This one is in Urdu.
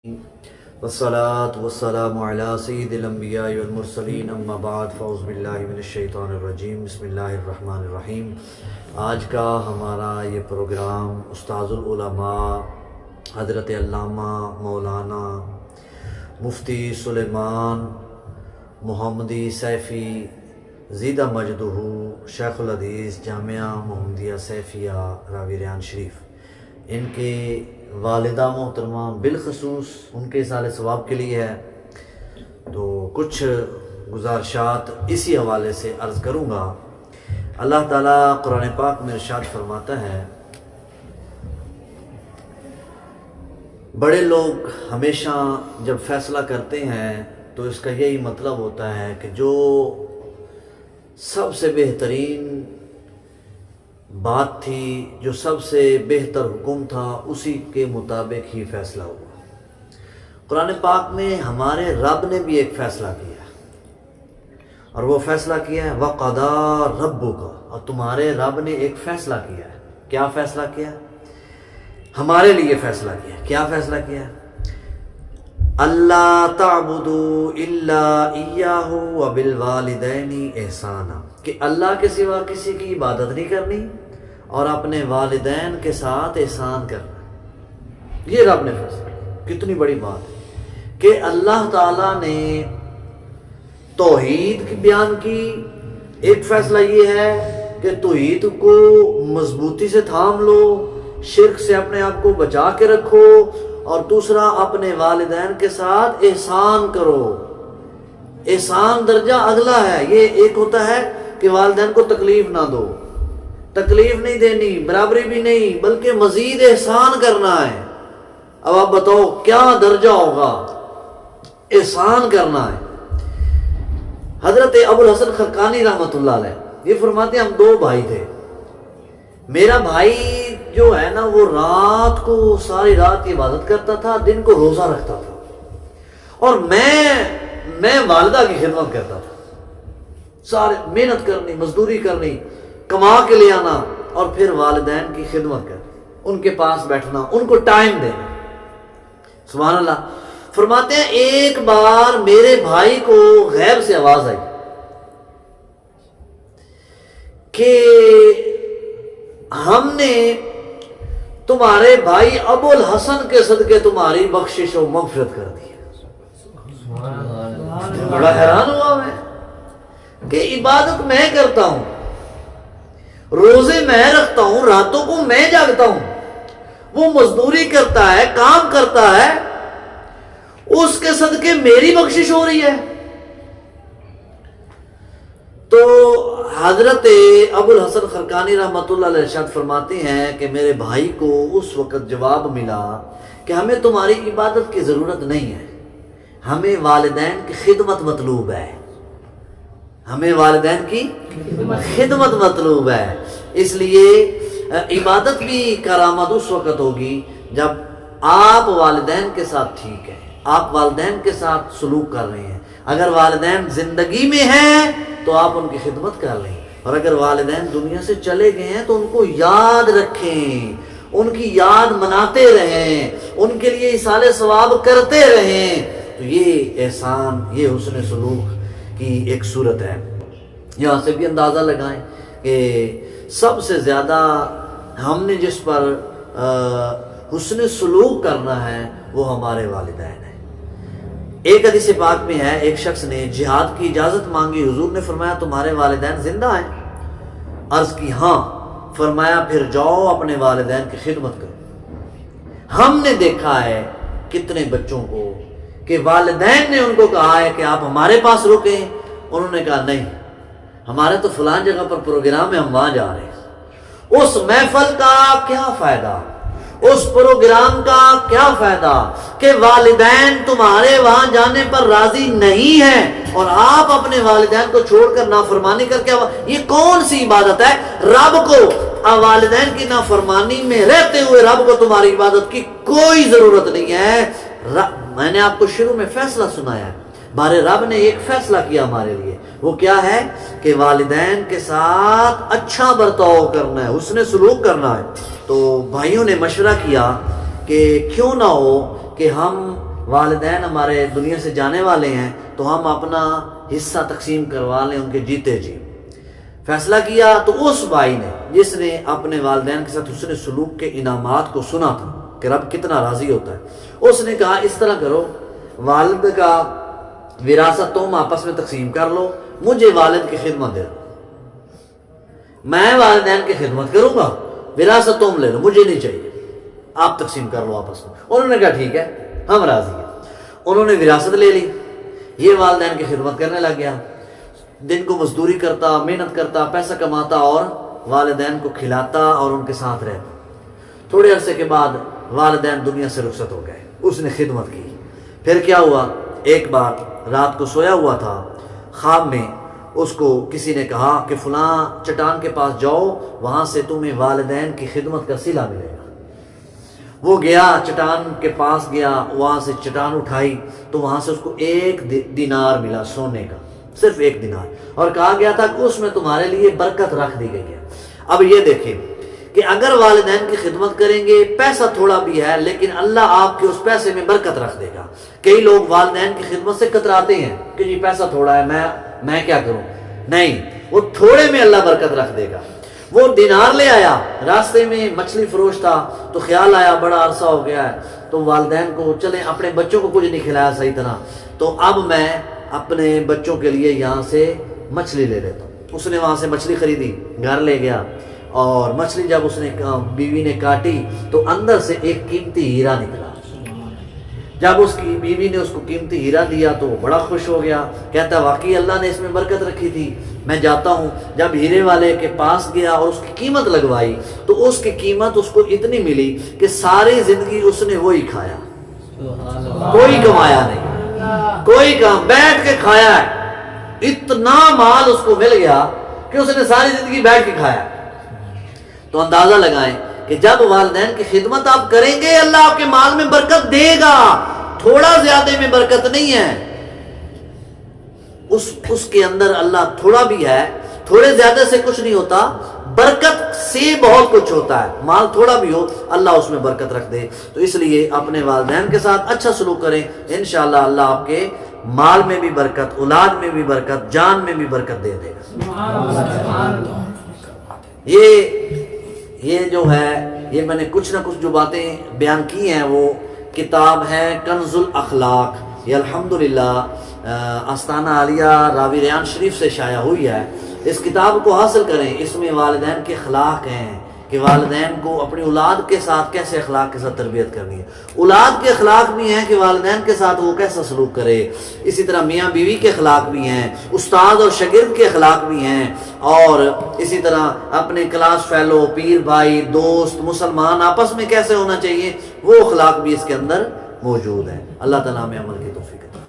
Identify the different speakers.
Speaker 1: والصلاة والسلام على سید الانبیاء والمرسلین اما بعد فاعوذ باللہ من الشیطان الرجیم بسم اللہ الرحمن الرحیم۔ آج کا ہمارا یہ پروگرام استاذ العلماء حضرت علامہ مولانا مفتی سلیمان محمدی سیفی زیدہ مجدہ شیخ الحدیث جامعہ محمدیہ سیفیہ راویریان شریف، ان کے والدہ محترمہ بالخصوص ان کے اصالِ ثواب کے لیے ہے، تو کچھ گزارشات اسی حوالے سے عرض کروں گا۔ اللہ تعالیٰ قرآن پاک میں ارشاد فرماتا ہے، بڑے لوگ ہمیشہ جب فیصلہ کرتے ہیں تو اس کا یہی مطلب ہوتا ہے کہ جو سب سے بہترین بات تھی، جو سب سے بہتر حکم تھا، اسی کے مطابق ہی فیصلہ ہوا۔ قرآن پاک میں ہمارے رب نے بھی ایک فیصلہ کیا ہے، اور وہ فیصلہ کیا ہے وَقَضَىٰ رَبُّكَ، اور تمہارے رب نے ایک فیصلہ کیا ہے۔ کیا فیصلہ کیا ہے؟ ہمارے لیے فیصلہ کیا ہے۔ کیا فیصلہ کیا ہے؟ اللہ تعبدوا الا ایاہ وبالوالدین احسانا، کہ اللہ کے سوا کسی کی عبادت نہیں کرنی اور اپنے والدین کے ساتھ احسان کرنا۔ یہ رب نے فیصلہ کیا۔ کتنی بڑی بات ہے کہ اللہ تعالیٰ نے توحید کی بیان کی۔ ایک فیصلہ یہ ہے کہ توحید کو مضبوطی سے تھام لو، شرک سے اپنے آپ کو بچا کے رکھو، اور دوسرا اپنے والدین کے ساتھ احسان کرو۔ احسان درجہ اگلا ہے۔ یہ ایک ہوتا ہے کہ والدین کو تکلیف نہ دو، تکلیف نہیں دینی، برابری بھی نہیں، بلکہ مزید احسان کرنا ہے۔ اب آپ بتاؤ کیا درجہ ہوگا؟ احسان کرنا ہے۔ حضرت ابو الحسن خرقانی رحمۃ اللہ علیہ یہ فرماتے ہیں، ہم دو بھائی تھے۔ میرا بھائی جو ہے نا، وہ رات کو ساری رات کی عبادت کرتا تھا، دن کو روزہ رکھتا تھا، اور میں والدہ کی خدمت کرتا تھا۔ سارے محنت کرنی، مزدوری کرنی، کما کے لے آنا، اور پھر والدین کی خدمت کرنی، ان کے پاس بیٹھنا، ان کو ٹائم دینا۔ سبحان اللہ۔ فرماتے ہیں ایک بار میرے بھائی کو غیب سے آواز آئی کہ ہم نے تمہارے بھائی ابو الحسن کے صدقے تمہاری بخشش و مغفرت کر دی۔ بڑا حیران ہوا میں کہ عبادت میں کرتا ہوں، روزے میں رکھتا ہوں، راتوں کو میں جاگتا ہوں، وہ مزدوری کرتا ہے، کام کرتا ہے، اس کے صدقے میری بخشش ہو رہی ہے۔ تو حضرت ابو الحسن خرقانی رحمۃ اللہ علیہ ارشاد فرماتے ہیں کہ میرے بھائی کو اس وقت جواب ملا کہ ہمیں تمہاری عبادت کی ضرورت نہیں ہے، ہمیں والدین کی خدمت مطلوب ہے، ہمیں والدین کی خدمت مطلوب ہے۔ اس لیے عبادت بھی کرامت اس وقت ہوگی جب آپ والدین کے ساتھ ٹھیک ہیں، آپ والدین کے ساتھ سلوک کر رہے ہیں۔ اگر والدین زندگی میں ہیں تو آپ ان کی خدمت کر رہے ہیں، اور اگر والدین دنیا سے چلے گئے ہیں تو ان کو یاد رکھیں، ان کی یاد مناتے رہیں، ان کے لیے ایصال ثواب کرتے رہیں۔ تو یہ احسان، یہ حسن سلوک کی ایک صورت ہے۔ یہاں سے بھی اندازہ لگائیں کہ سب سے زیادہ ہم نے جس پر حسن سلوک کرنا ہے وہ ہمارے والدین ہیں۔ ایک حدیث پاک میں ہے، ایک شخص نے جہاد کی اجازت مانگی، حضور نے فرمایا تمہارے والدین زندہ ہیں؟ عرض کی ہاں۔ فرمایا پھر جاؤ اپنے والدین کی خدمت کرو۔ ہم نے دیکھا ہے کتنے بچوں کو کہ والدین نے ان کو کہا ہے کہ آپ ہمارے پاس رکیں، انہوں نے کہا نہیں، ہمارے تو فلان جگہ پر پروگرام ہے، ہم وہاں جا رہے ہیں۔ اس محفل کا کیا فائدہ، اس پروگرام کا کیا فائدہ کہ والدین تمہارے وہاں جانے پر راضی نہیں ہیں، اور آپ اپنے والدین کو چھوڑ کر نافرمانی کر کے، یہ کون سی عبادت ہے؟ رب کو والدین کی نافرمانی میں رہتے ہوئے رب کو تمہاری عبادت کی کوئی ضرورت نہیں ہے۔ میں نے آپ کو شروع میں فیصلہ سنایا ہے، ہمارے رب نے ایک فیصلہ کیا ہمارے لیے، وہ کیا ہے کہ والدین کے ساتھ اچھا برتاؤ کرنا ہے، حسن سلوک کرنا ہے۔ تو بھائیوں نے مشورہ کیا کہ کیوں نہ ہو کہ ہم والدین ہمارے دنیا سے جانے والے ہیں تو ہم اپنا حصہ تقسیم کروا لیں ان کے جیتے جی۔ فیصلہ کیا تو اس بھائی نے جس نے اپنے والدین کے ساتھ حسن سلوک کے انعامات کو سنا تھا کہ رب کتنا راضی ہوتا ہے، اس نے کہا اس طرح کرو، والد کا وراثت تم آپس میں تقسیم کر لو، مجھے والد کی خدمت دے دو، میں والدین کی خدمت کروں گا، وراثت تم لے لو، مجھے نہیں چاہیے، آپ تقسیم کر لو آپس میں۔ انہوں نے کہا ٹھیک ہے ہم راضی ہیں۔ انہوں نے وراثت لے لی، یہ والدین کی خدمت کرنے لگ گیا، دن کو مزدوری کرتا، محنت کرتا، پیسہ کماتا اور والدین کو کھلاتا اور ان کے ساتھ رہتا۔ تھوڑے عرصے کے بعد والدین دنیا سے رخصت ہو گئے، اس نے خدمت کی۔ پھر کیا ہوا، ایک بار رات کو سویا ہوا تھا، خواب میں اس کو کسی نے کہا کہ فلاں چٹان کے پاس جاؤ، وہاں سے تمہیں والدین کی خدمت کا صلہ ملے گا۔ وہ گیا، چٹان کے پاس گیا، وہاں سے چٹان اٹھائی تو وہاں سے اس کو 1 دینار ملا سونے کا، صرف 1 دینار، اور کہا گیا تھا کہ اس میں تمہارے لیے برکت رکھ دی گئی ہے۔ اب یہ دیکھیں کہ اگر والدین کی خدمت کریں گے، پیسہ تھوڑا بھی ہے لیکن اللہ آپ کے اس پیسے میں برکت رکھ دے گا۔ کئی لوگ والدین کی خدمت سے کتراتے ہیں کہ جی پیسہ تھوڑا ہے، میں کیا کروں، نہیں، وہ تھوڑے میں اللہ برکت رکھ دے گا۔ وہ دینار لے آیا، راستے میں مچھلی فروش تھا تو خیال آیا بڑا عرصہ ہو گیا ہے، تو والدین کو چلیں اپنے بچوں کو کچھ نہیں کھلایا صحیح طرح، تو اب میں اپنے بچوں کے لیے یہاں سے مچھلی لے لیتا ہوں۔ اس نے وہاں سے مچھلی خریدی، گھر لے گیا، اور مچھلی جب اس نے بیوی نے کاٹی تو اندر سے ایک قیمتی ہیرا نکلا۔ جب اس کی بیوی نے اس کو قیمتی ہیرا دیا تو وہ بڑا خوش ہو گیا، کہتا واقعی اللہ نے اس میں برکت رکھی تھی، میں جاتا ہوں۔ جب ہیرے والے کے پاس گیا اور اس کی قیمت لگوائی تو اس کی قیمت اس کو اتنی ملی کہ ساری زندگی اس نے وہی کھایا، کوئی کمایا نہیں، کوئی کام، بیٹھ کے کھایا ہے، اتنا مال اس کو مل گیا کہ اس نے ساری زندگی بیٹھ کے کھایا۔ تو اندازہ لگائیں کہ جب والدین کی خدمت آپ کریں گے اللہ آپ کے مال میں برکت دے گا، تھوڑا زیادہ میں برکت نہیں ہے، اس کے اندر اللہ تھوڑا بھی ہے، تھوڑے زیادہ سے کچھ نہیں ہوتا، برکت سے بہت کچھ ہوتا ہے۔ مال تھوڑا بھی ہو اللہ اس میں برکت رکھ دے، تو اس لیے اپنے والدین کے ساتھ اچھا سلوک کریں، انشاءاللہ اللہ آپ کے مال میں بھی برکت، اولاد میں بھی برکت، جان میں بھی برکت دے دے گا۔ یہ جو ہے، یہ میں نے کچھ نہ کچھ جو باتیں بیان کی ہیں، وہ کتاب ہے کنز الاخلاق، یہ الحمدللہ آستانہ عالیہ راوی ریان شریف سے شائع ہوئی ہے۔ اس کتاب کو حاصل کریں، اس میں والدین کے اخلاق ہیں کہ والدین کو اپنی اولاد کے ساتھ کیسے اخلاق کے ساتھ تربیت کرنی ہے، اولاد کے اخلاق بھی ہیں کہ والدین کے ساتھ وہ کیسا سلوک کرے، اسی طرح میاں بیوی کے اخلاق بھی ہیں، استاد اور شاگرد کے اخلاق بھی ہیں، اور اسی طرح اپنے کلاس فیلو، پیر بھائی، دوست، مسلمان آپس میں کیسے ہونا چاہیے، وہ اخلاق بھی اس کے اندر موجود ہیں۔ اللہ تعالیٰ ہمیں عمل کی توفیق